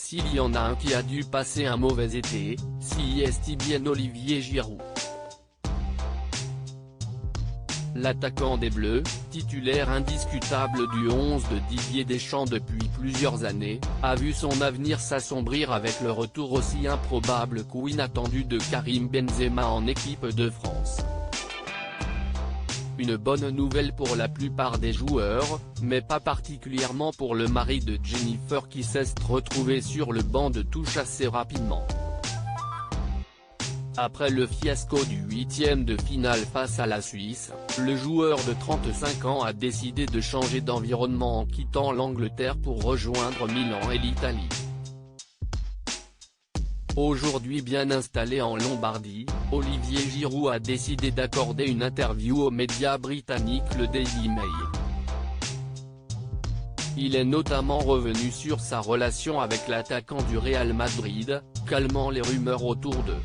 S'il y en a un qui a dû passer un mauvais été, si est bien Olivier Giroud. L'attaquant des Bleus, titulaire indiscutable du 11 de Didier Deschamps depuis plusieurs années, a vu son avenir s'assombrir avec le retour aussi improbable qu'inattendu de Karim Benzema en équipe de France. Une bonne nouvelle pour la plupart des joueurs, mais pas particulièrement pour le mari de Jennifer qui s'est retrouvé sur le banc de touche assez rapidement. Après le fiasco du huitième de finale face à la Suisse, le joueur de 35 ans a décidé de changer d'environnement en quittant l'Angleterre pour rejoindre Milan et l'Italie. Aujourd'hui bien installé en Lombardie, Olivier Giroud a décidé d'accorder une interview aux médias britanniques le Daily Mail. Il est notamment revenu sur sa relation avec l'attaquant du Real Madrid, calmant les rumeurs autour d'eux.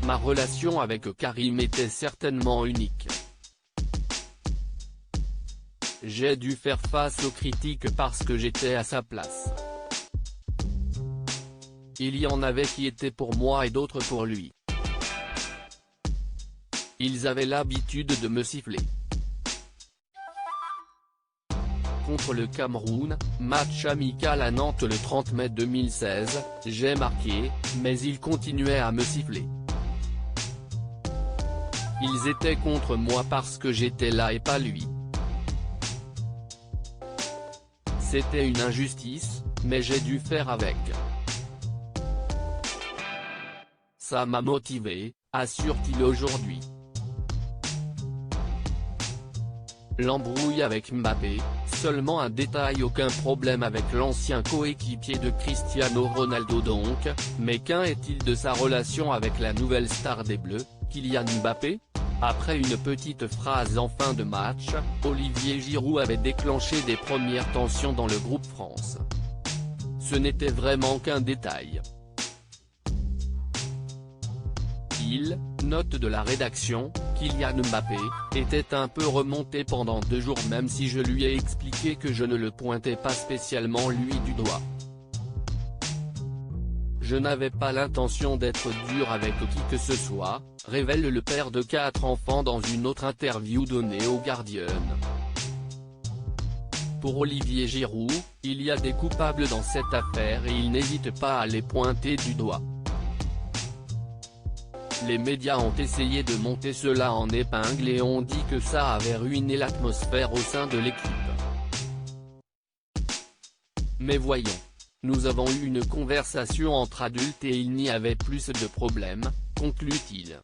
Ma relation avec Karim était certainement unique. J'ai dû faire face aux critiques parce que j'étais à sa place. Il y en avait qui étaient pour moi et d'autres pour lui. Ils avaient l'habitude de me siffler. Contre le Cameroun, match amical à Nantes le 30 mai 2016, j'ai marqué, mais ils continuaient à me siffler. Ils étaient contre moi parce que j'étais là et pas lui. C'était une injustice, mais j'ai dû faire avec. Ça m'a motivé, assure-t-il aujourd'hui. L'embrouille avec Mbappé, seulement un détail, aucun problème avec l'ancien coéquipier de Cristiano Ronaldo donc, mais qu'en est-il de sa relation avec la nouvelle star des Bleus, Kylian Mbappé? Après une petite phrase en fin de match, Olivier Giroud avait déclenché des premières tensions dans le groupe France. Ce n'était vraiment qu'un détail. Note de la rédaction, Kylian Mbappé, était un peu remonté pendant 2 jours même si je lui ai expliqué que je ne le pointais pas spécialement lui du doigt. Je n'avais pas l'intention d'être dur avec qui que ce soit, révèle le père de 4 enfants dans une autre interview donnée au Guardian. Pour Olivier Giroud, il y a des coupables dans cette affaire et il n'hésite pas à les pointer du doigt. Les médias ont essayé de monter cela en épingle et ont dit que ça avait ruiné l'atmosphère au sein de l'équipe. Mais voyons. Nous avons eu une conversation entre adultes et il n'y avait plus de problème, conclut-il.